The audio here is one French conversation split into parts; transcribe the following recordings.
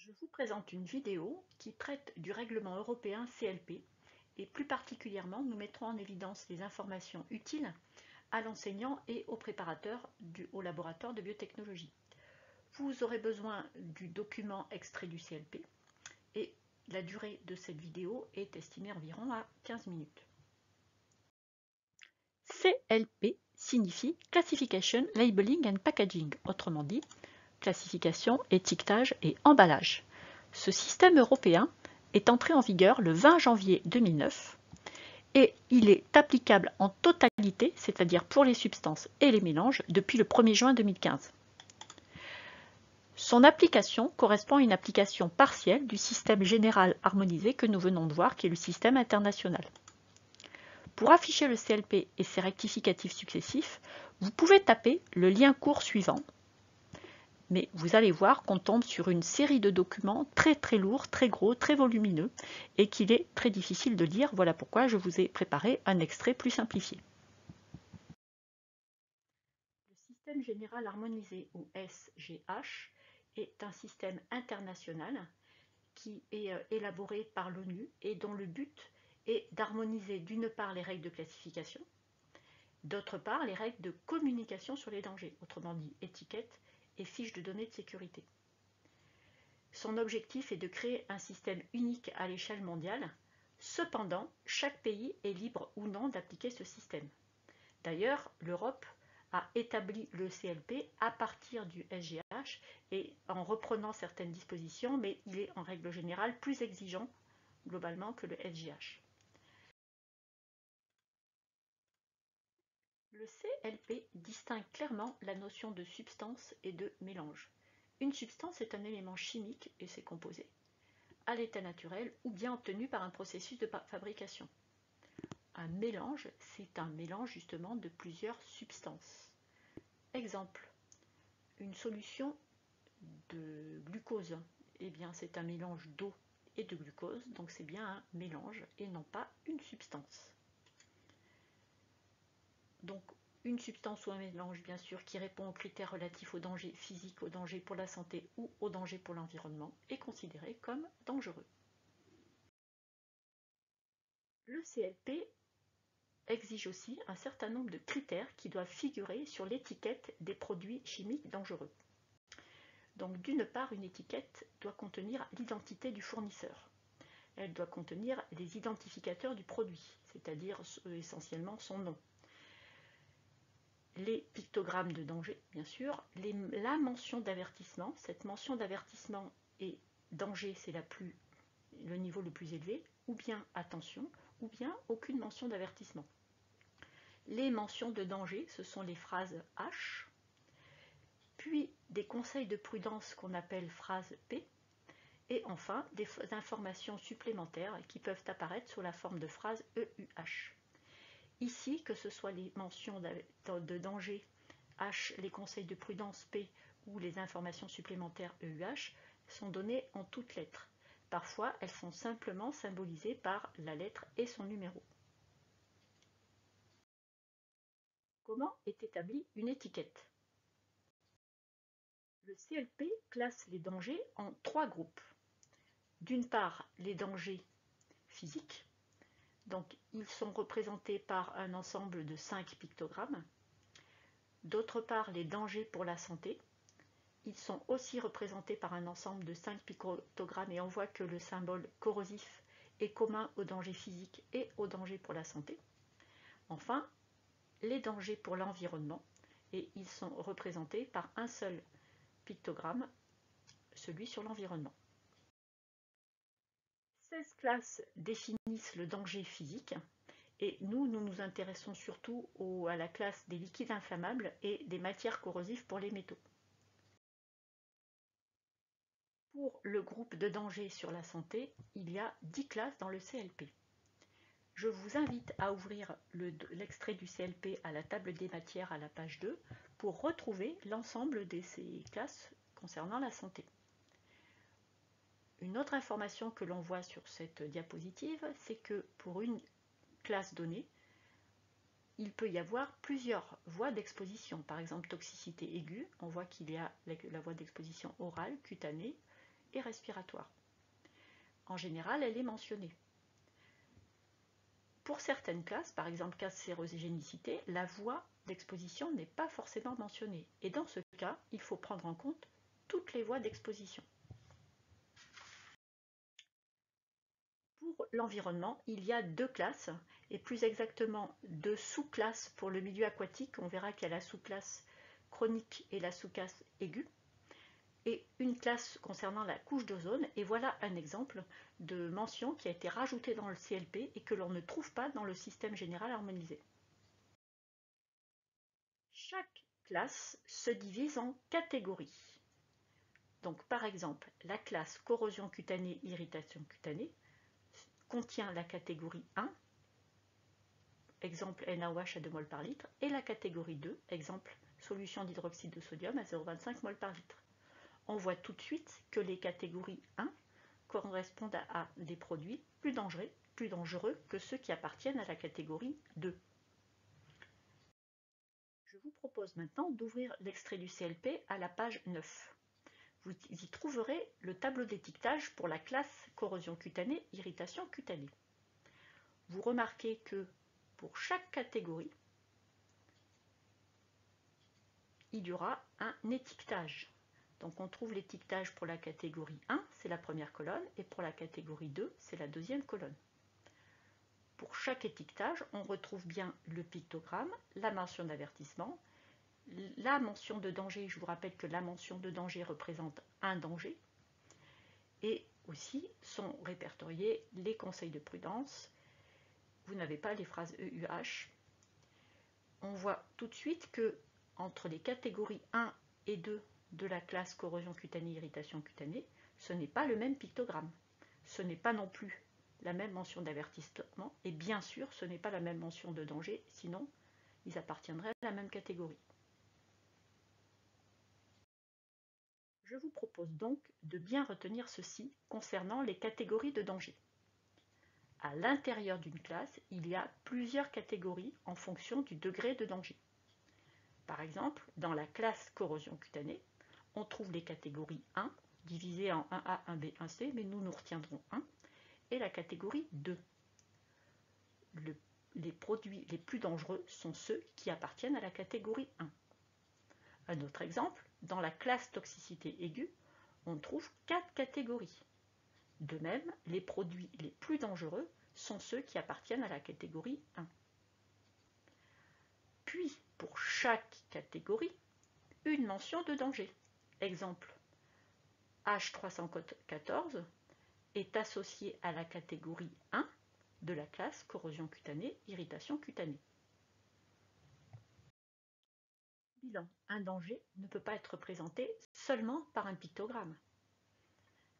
Je vous présente une vidéo qui traite du règlement européen CLP et plus particulièrement nous mettrons en évidence les informations utiles à l'enseignant et au préparateur au laboratoire de biotechnologie. Vous aurez besoin du document extrait du CLP et la durée de cette vidéo est estimée environ à 15 minutes. CLP signifie Classification, Labeling and Packaging, autrement dit classification, étiquetage et emballage. Ce système européen est entré en vigueur le 20 janvier 2009 et il est applicable en totalité, c'est-à-dire pour les substances et les mélanges, depuis le 1er juin 2015. Son application correspond à une application partielle du système général harmonisé que nous venons de voir, qui est le système international. Pour afficher le CLP et ses rectificatifs successifs, vous pouvez taper le lien court suivant. Mais vous allez voir qu'on tombe sur une série de documents très lourds, très gros, très volumineux et qu'il est très difficile de lire. Voilà pourquoi je vous ai préparé un extrait plus simplifié. Le système général harmonisé ou SGH est un système international qui est élaboré par l'ONU et dont le but est d'harmoniser d'une part les règles de classification, d'autre part les règles de communication sur les dangers, autrement dit étiquettes et fiches de données de sécurité. Son objectif est de créer un système unique à l'échelle mondiale. Cependant, chaque pays est libre ou non d'appliquer ce système. D'ailleurs, l'Europe a établi le CLP à partir du SGH et en reprenant certaines dispositions, mais il est en règle générale plus exigeant globalement que le SGH. Le CLP distingue clairement la notion de substance et de mélange. Une substance est un élément chimique et ses composés, à l'état naturel ou bien obtenu par un processus de fabrication. Un mélange, c'est un mélange justement de plusieurs substances. Exemple, une solution de glucose, eh bien c'est un mélange d'eau et de glucose, donc c'est bien un mélange et non pas une substance. Donc une substance ou un mélange, bien sûr, qui répond aux critères relatifs au danger physique, au danger pour la santé ou au danger pour l'environnement, est considéré comme dangereux. Le CLP exige aussi un certain nombre de critères qui doivent figurer sur l'étiquette des produits chimiques dangereux. Donc d'une part, une étiquette doit contenir l'identité du fournisseur. Elle doit contenir les identificateurs du produit, c'est-à-dire essentiellement son nom. Les pictogrammes de danger, bien sûr, la mention d'avertissement. Cette mention d'avertissement est danger, c'est le niveau le plus élevé, ou bien attention, ou bien aucune mention d'avertissement. Les mentions de danger, ce sont les phrases H, puis des conseils de prudence qu'on appelle phrases P, et enfin des informations supplémentaires qui peuvent apparaître sous la forme de phrases EUH. Ici, que ce soit les mentions de danger H, les conseils de prudence P ou les informations supplémentaires EUH sont données en toutes lettres. Parfois, elles sont simplement symbolisées par la lettre et son numéro. Comment est établie une étiquette? Le CLP classe les dangers en 3 groupes. D'une part, les dangers physiques. Donc, ils sont représentés par un ensemble de 5 pictogrammes. D'autre part, les dangers pour la santé. Ils sont aussi représentés par un ensemble de 5 pictogrammes et on voit que le symbole corrosif est commun aux dangers physiques et aux dangers pour la santé. Enfin, les dangers pour l'environnement et ils sont représentés par un seul pictogramme, celui sur l'environnement. 16 classes définissent le danger physique et nous nous intéressons surtout à la classe des liquides inflammables et des matières corrosives pour les métaux. Pour le groupe de danger sur la santé, il y a 10 classes dans le CLP. Je vous invite à ouvrir l'extrait du CLP à la table des matières à la page 2 pour retrouver l'ensemble de ces classes concernant la santé. Une autre information que l'on voit sur cette diapositive, c'est que pour une classe donnée, il peut y avoir plusieurs voies d'exposition. Par exemple, toxicité aiguë, on voit qu'il y a la voie d'exposition orale, cutanée, et respiratoire. En général, elle est mentionnée. Pour certaines classes, par exemple cancérogénicité, la voie d'exposition n'est pas forcément mentionnée. Et dans ce cas, il faut prendre en compte toutes les voies d'exposition. Pour l'environnement, il y a deux classes, et plus exactement deux sous-classes pour le milieu aquatique. On verra qu'il y a la sous-classe chronique et la sous-classe aiguë, et une classe concernant la couche d'ozone. Et voilà un exemple de mention qui a été rajoutée dans le CLP et que l'on ne trouve pas dans le système général harmonisé. Chaque classe se divise en catégories. Donc par exemple, la classe corrosion cutanée, irritation cutanée, contient la catégorie 1, exemple NaOH à 2 mol par litre, et la catégorie 2, exemple solution d'hydroxyde de sodium à 0,25 mol par litre. On voit tout de suite que les catégories 1 correspondent à des produits plus dangereux que ceux qui appartiennent à la catégorie 2. Je vous propose maintenant d'ouvrir l'extrait du CLP à la page 9. Vous y trouverez le tableau d'étiquetage pour la classe corrosion cutanée, irritation cutanée. Vous remarquez que pour chaque catégorie, il y aura un étiquetage. Donc on trouve l'étiquetage pour la catégorie 1, c'est la première colonne, et pour la catégorie 2, c'est la deuxième colonne. Pour chaque étiquetage, on retrouve bien le pictogramme, la mention d'avertissement, la mention de danger. Je vous rappelle que la mention de danger représente un danger, et aussi sont répertoriés les conseils de prudence. Vous n'avez pas les phrases EUH. On voit tout de suite que entre les catégories 1 et 2 de la classe corrosion cutanée, irritation cutanée, ce n'est pas le même pictogramme. Ce n'est pas non plus la même mention d'avertissement, et bien sûr, ce n'est pas la même mention de danger, sinon ils appartiendraient à la même catégorie. Je vous propose donc de bien retenir ceci concernant les catégories de danger. À l'intérieur d'une classe, il y a plusieurs catégories en fonction du degré de danger. Par exemple, dans la classe corrosion cutanée, on trouve les catégories 1, divisées en 1A, 1B, 1C, mais nous retiendrons 1, et la catégorie 2. Les produits les plus dangereux sont ceux qui appartiennent à la catégorie 1. Un autre exemple, dans la classe toxicité aiguë, on trouve 4 catégories. De même, les produits les plus dangereux sont ceux qui appartiennent à la catégorie 1. Puis, pour chaque catégorie, une mention de danger. Exemple, H314 est associé à la catégorie 1 de la classe corrosion cutanée, irritation cutanée. Bilan. Un danger ne peut pas être présenté seulement par un pictogramme,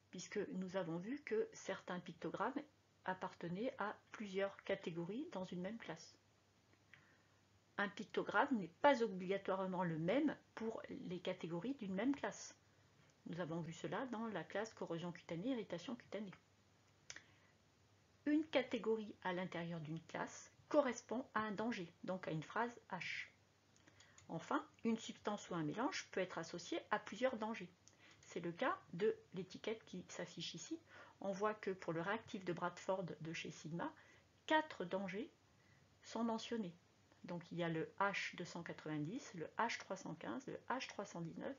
puisque nous avons vu que certains pictogrammes appartenaient à plusieurs catégories dans une même classe. Un pictogramme n'est pas obligatoirement le même pour les catégories d'une même classe. Nous avons vu cela dans la classe corrosion cutanée, irritation cutanée. Une catégorie à l'intérieur d'une classe correspond à un danger, donc à une phrase H. Enfin, une substance ou un mélange peut être associé à plusieurs dangers. C'est le cas de l'étiquette qui s'affiche ici. On voit que pour le réactif de Bradford de chez Sigma, 4 dangers sont mentionnés. Donc il y a le H290, le H315, le H319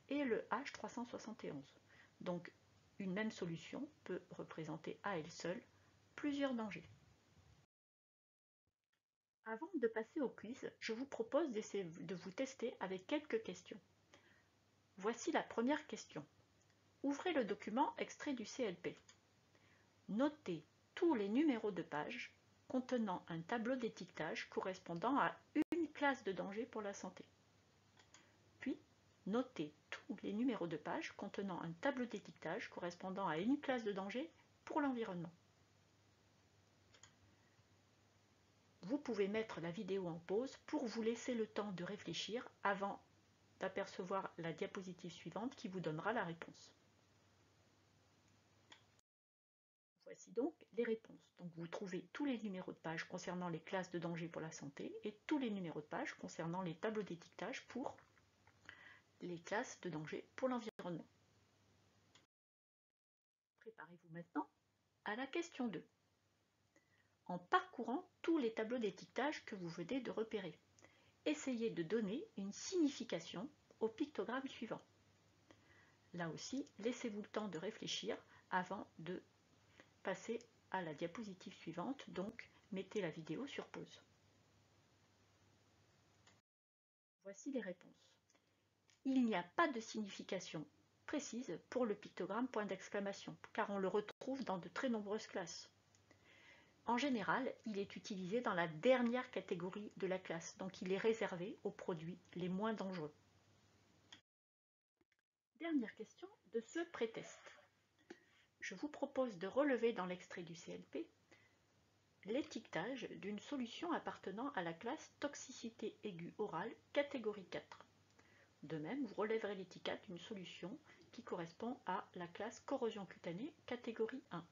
et le H371. Donc une même solution peut représenter à elle seule plusieurs dangers. Avant de passer au quiz, je vous propose d'essayer de vous tester avec quelques questions. Voici la première question. Ouvrez le document extrait du CLP. Notez tous les numéros de page contenant un tableau d'étiquetage correspondant à une classe de danger pour la santé. Puis, notez tous les numéros de page contenant un tableau d'étiquetage correspondant à une classe de danger pour l'environnement. Vous pouvez mettre la vidéo en pause pour vous laisser le temps de réfléchir avant d'apercevoir la diapositive suivante qui vous donnera la réponse. Voici donc les réponses. Donc vous trouvez tous les numéros de page concernant les classes de danger pour la santé et tous les numéros de page concernant les tableaux d'étiquetage pour les classes de danger pour l'environnement. Préparez-vous maintenant à la question 2. En parcourant tous les tableaux d'étiquetage que vous venez de repérer, essayez de donner une signification au pictogramme suivant. Là aussi, laissez-vous le temps de réfléchir avant de passer à la diapositive suivante, donc mettez la vidéo sur pause. Voici les réponses. Il n'y a pas de signification précise pour le pictogramme point d'exclamation, car on le retrouve dans de très nombreuses classes. En général, il est utilisé dans la dernière catégorie de la classe, donc il est réservé aux produits les moins dangereux. Dernière question de ce pré-test. Je vous propose de relever dans l'extrait du CLP l'étiquetage d'une solution appartenant à la classe toxicité aiguë orale catégorie 4. De même, vous relèverez l'étiquette d'une solution qui correspond à la classe corrosion cutanée catégorie 1.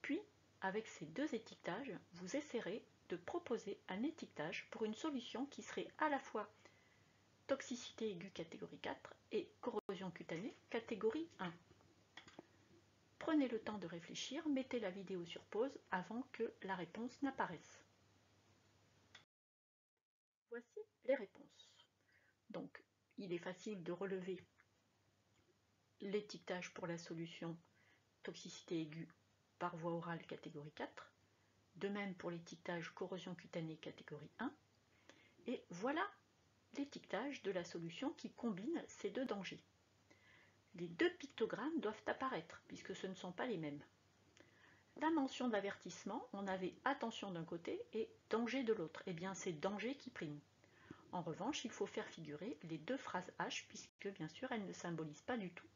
Puis, avec ces deux étiquetages, vous essaierez de proposer un étiquetage pour une solution qui serait à la fois toxicité aiguë catégorie 4 et corrosion cutanée catégorie 1. Prenez le temps de réfléchir, mettez la vidéo sur pause avant que la réponse n'apparaisse. Voici les réponses. Donc, il est facile de relever l'étiquetage pour la solution toxicité aiguë par voie orale catégorie 4, de même pour l'étiquetage corrosion cutanée catégorie 1, et voilà l'étiquetage de la solution qui combine ces deux dangers. Les deux pictogrammes doivent apparaître puisque ce ne sont pas les mêmes. La mention d'avertissement, on avait attention d'un côté et danger de l'autre. Eh bien, c'est danger qui prime. En revanche, il faut faire figurer les deux phrases H puisque, bien sûr, elles ne symbolisent pas du tout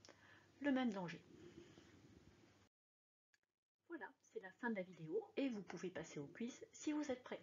le même danger. Voilà, c'est la fin de la vidéo et vous pouvez passer au quiz si vous êtes prêts.